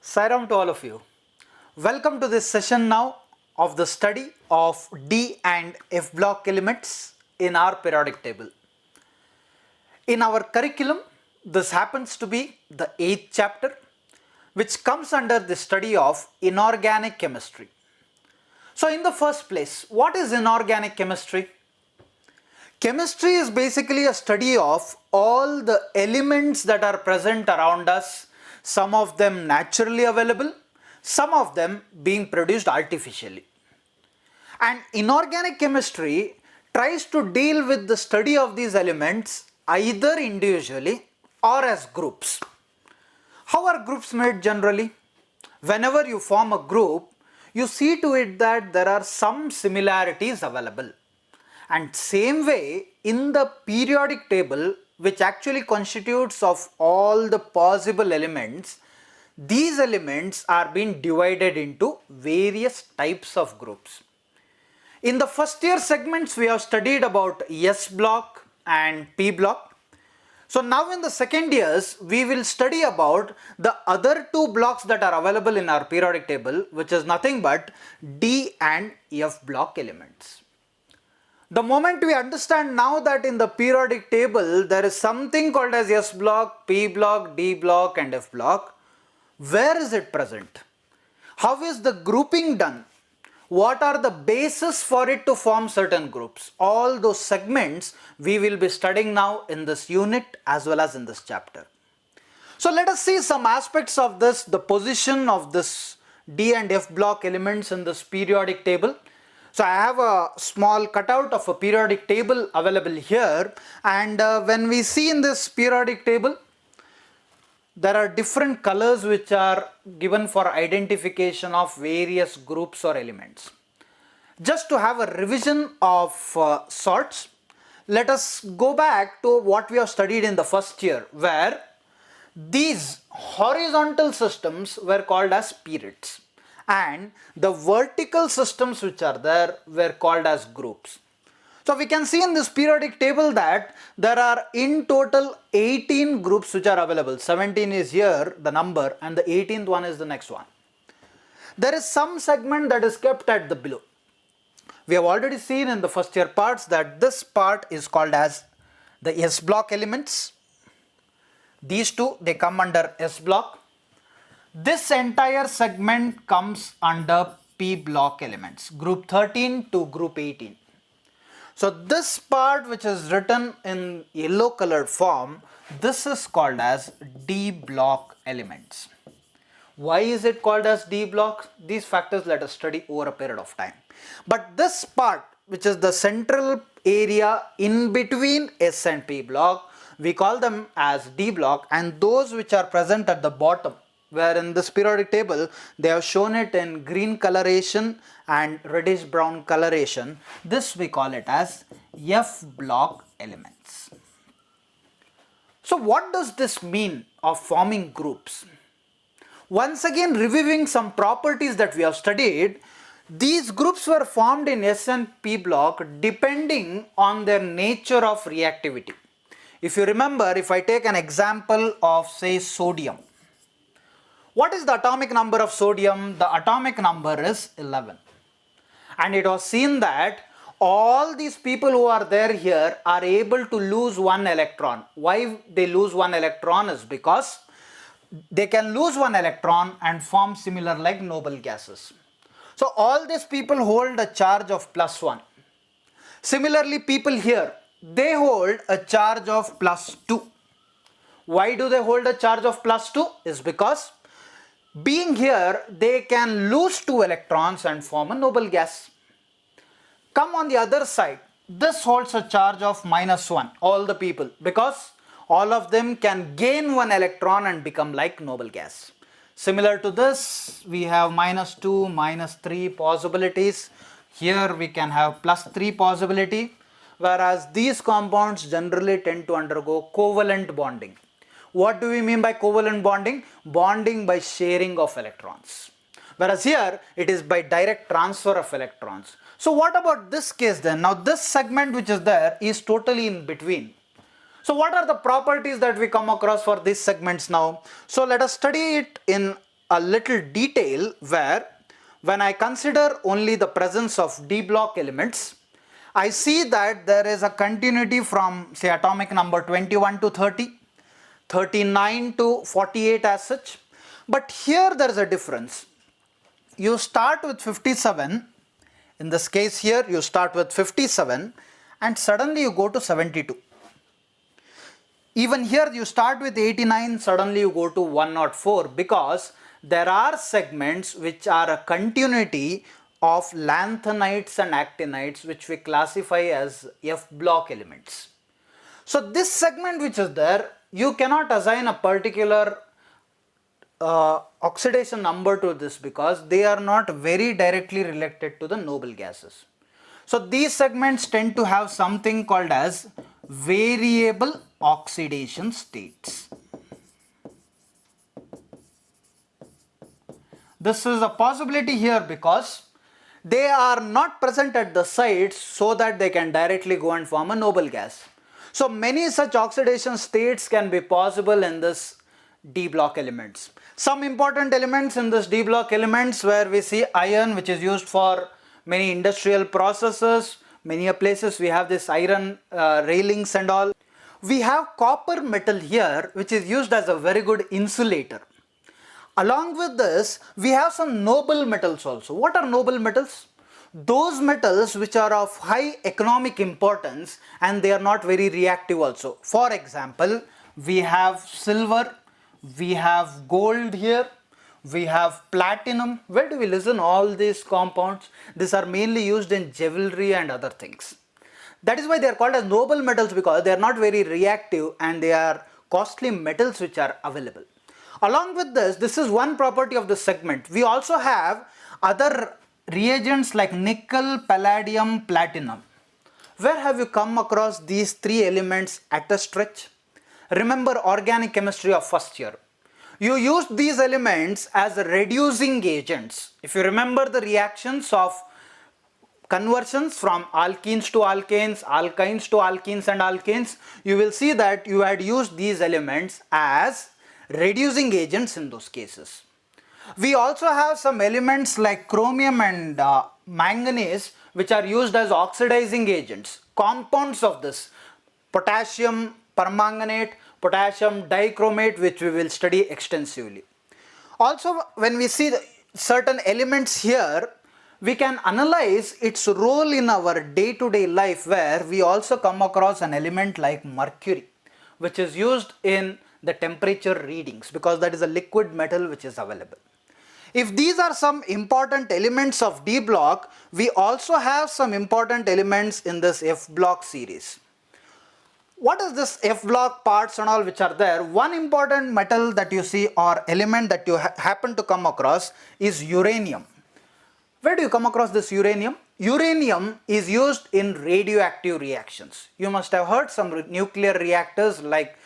Sairam to all of you. Welcome to this session now of the study of D and F block elements in our periodic table. In our curriculum, this happens to be the 8th chapter, which comes under the study of inorganic chemistry. So, in the first place, what is inorganic chemistry? Chemistry is basically a study of all the elements that are present around us, some of them naturally available, some of them being produced artificially. And inorganic chemistry tries to deal with the study of these elements either individually or as groups. How are groups made generally? Whenever you form a group, you see to it that there are some similarities available. And same way, in the periodic table, which actually constitutes of all the possible elements, these elements are being divided into various types of groups. In the first year segments, we have studied about S block and P block. So now in the second years, we will study about the other two blocks that are available in our periodic table, which is nothing but D and F block elements. The moment we understand now that in the periodic table there is something called as S block, P block, D block and F block, where is it present? How is the grouping done? What are the bases for it to form certain groups? All those segments we will be studying now in this unit as well as in this chapter. So let us see some aspects of this, the position of this D and F block elements in this periodic table. So I have a small cutout of a periodic table available here, and when we see in this periodic table, there are different colors which are given for identification of various groups or elements. Just to have a revision of sorts, let us go back to what we have studied in the first year, where these horizontal systems were called as periods, and the vertical systems which are there were called as groups. So we can see in this periodic table that there are in total 18 groups which are available. 17 is here, the number, and the 18th one is the next one. There is some segment that is kept at the below. We have already seen in the first year parts that this part is called as the S block elements. These two, they come under S block. This entire segment comes under P block elements, group 13 to group 18. So this part which is written in yellow colored form, this is called as D block elements. Why is it called as D block? These factors let us study over a period of time. But this part, which is the central area in between S and P block, we call them as D block, and those which are present at the bottom, where in this periodic table they have shown it in green coloration and reddish brown coloration, this we call it as F block elements. So what does this mean of forming groups? Once again, reviewing some properties that we have studied, these groups were formed in S and P block depending on their nature of reactivity. If you remember, if I take an example of say sodium, what is the atomic number of sodium? The atomic number is 11. And it was seen that all these people who are there here are able to lose one electron. Why they lose one electron is because they can lose one electron and form similar like noble gases. So all these people hold a charge of +1. Similarly, people here, they hold a charge of +2. Why do they hold a charge of +2? Is because being here, they can lose 2 electrons and form a noble gas. Come on the other side, this holds a charge of -1, all the people, because all of them can gain 1 electron and become like noble gas. Similar to this, we have -2, -3 possibilities. Here we can have +3 possibility, whereas these compounds generally tend to undergo covalent bonding. What do we mean by covalent bonding? Bonding by sharing of electrons. Whereas here, it is by direct transfer of electrons. So what about this case then? Now this segment which is there is totally in between. So what are the properties that we come across for these segments now? So let us study it in a little detail where when I consider only the presence of d block elements, I see that there is a continuity from say atomic number 21 to 30, 39 to 48 as such. But here there is a difference. You start with 57, in this case here you start with 57 and suddenly you go to 72. Even here you start with 89, suddenly you go to 104, because there are segments which are a continuity of lanthanides and actinides which we classify as F block elements. So this segment which is there, you cannot assign a particular oxidation number to this because they are not very directly related to the noble gases. So these segments tend to have something called as variable oxidation states. This is a possibility here because they are not present at the sites so that they can directly go and form a noble gas. So many such oxidation states can be possible in this d block elements. Some important elements in this d block elements where we see iron, which is used for many industrial processes. Many places we have this iron railings and all. We have copper metal here, which is used as a very good insulator. Along with this, we have some noble metals also. What are noble metals? Those metals which are of high economic importance and they are not very reactive also. For example, we have silver, we have gold here, we have platinum. Where do we listen all these compounds? These are mainly used in jewelry and other things. That is why they are called as noble metals, because they are not very reactive and they are costly metals which are available. Along with this, this is one property of the segment. We also have other reagents like nickel, palladium, platinum. Where have you come across these three elements at a stretch? Remember organic chemistry of first year. You used these elements as reducing agents. If you remember the reactions of conversions from alkenes to alkanes, alkynes to alkenes and alkanes, you will see that you had used these elements as reducing agents in those cases. We also have some elements like chromium and manganese which are used as oxidizing agents, compounds of this, potassium permanganate, potassium dichromate, which we will study extensively. Also, when we see certain elements here, we can analyze its role in our day-to-day life, where we also come across an element like mercury, which is used in the temperature readings because that is a liquid metal which is available. If these are some important elements of D block, we also have some important elements in this F block series. What is this F block parts and all which are there? One important metal that you see or element that you happen to come across is uranium. Where do you come across this uranium? Uranium is used in radioactive reactions. You must have heard some nuclear reactors like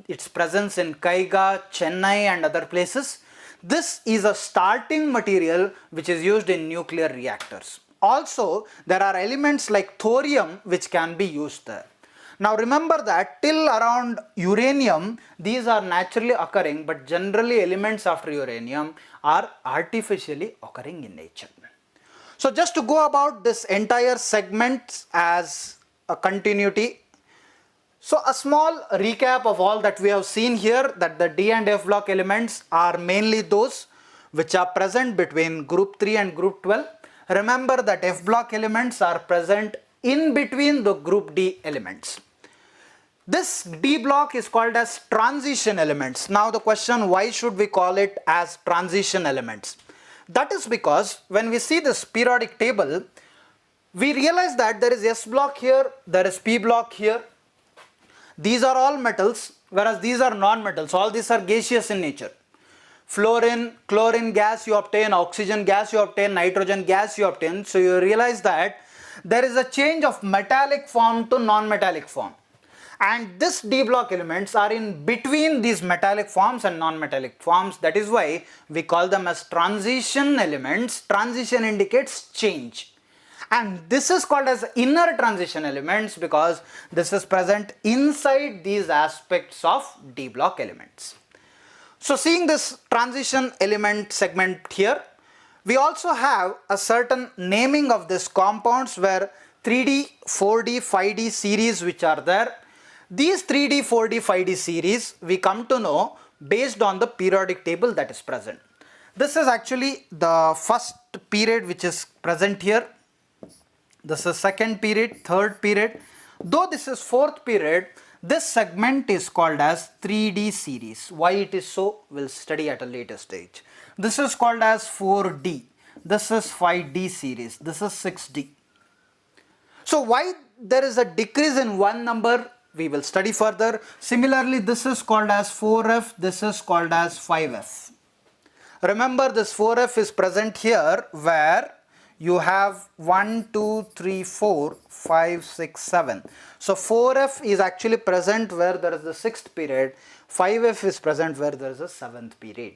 its presence in Kaiga, Chennai and other places. This is a starting material which is used in nuclear reactors. Also, there are elements like thorium which can be used there. Now remember that till around uranium, these are naturally occurring, but generally elements after uranium are artificially occurring in nature. So just to go about this entire segment as a continuity. So a small recap of all that we have seen here, that the D and F block elements are mainly those which are present between group 3 and group 12. Remember that F block elements are present in between the group D elements. This D block is called as transition elements. Now the question, why should we call it as transition elements? That is because when we see this periodic table, we realize that there is S block here, there is P block here. These are all metals, whereas these are non-metals. All these are gaseous in nature. Fluorine, chlorine gas you obtain, oxygen gas you obtain, nitrogen gas you obtain. So you realize that there is a change of metallic form to non-metallic form. And this D block elements are in between these metallic forms and non-metallic forms. That is why we call them as transition elements. Transition indicates change. And this is called as inner transition elements because this is present inside these aspects of D block elements. So seeing this transition element segment here, we also have a certain naming of these compounds where 3D, 4D, 5D series which are there. These 3D, 4D, 5D series we come to know based on the periodic table that is present. This is actually the first period which is present here. This is second period, third period. Though this is fourth period, this segment is called as 3D series. Why it is so, we'll study at a later stage. This is called as 4D. This is 5D series. This is 6D. So why there is a decrease in one number, we will study further. Similarly, this is called as 4F. This is called as 5F. Remember, this 4F is present here where you have 1, 2, 3, 4, 5, 6, 7. So 4F is actually present where there is the sixth period. 5F is present where there is a seventh period.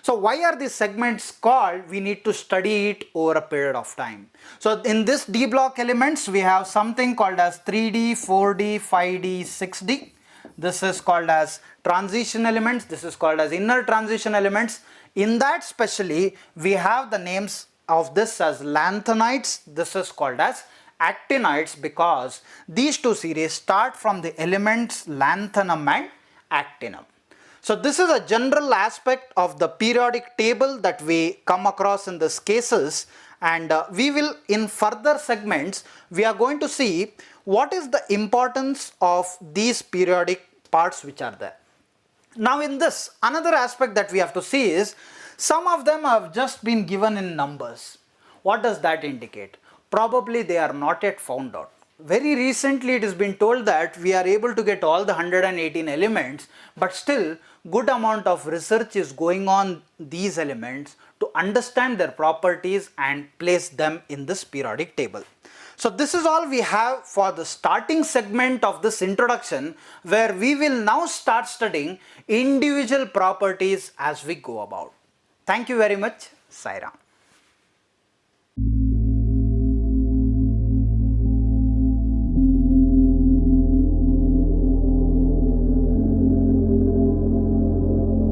So why are these segments called? We need to study it over a period of time. So in this D block elements, we have something called as 3D, 4D, 5D, 6D. This is called as transition elements. This is called as inner transition elements. In that specially, we have the names of this as lanthanides. This is called as actinides because these two series start from the elements lanthanum and actinum. So this is a general aspect of the periodic table that we come across in these cases, and we will in further segments we are going to see what is the importance of these periodic parts which are there. Now in this, another aspect that we have to see is some of them have just been given in numbers. What does that indicate? Probably they are not yet found out. Very recently it has been told that we are able to get all the 118 elements, but still good amount of research is going on these elements to understand their properties and place them in this periodic table. So this is all we have for the starting segment of this introduction, where we will now start studying individual properties as we go about. Thank you very much. Sai Ram.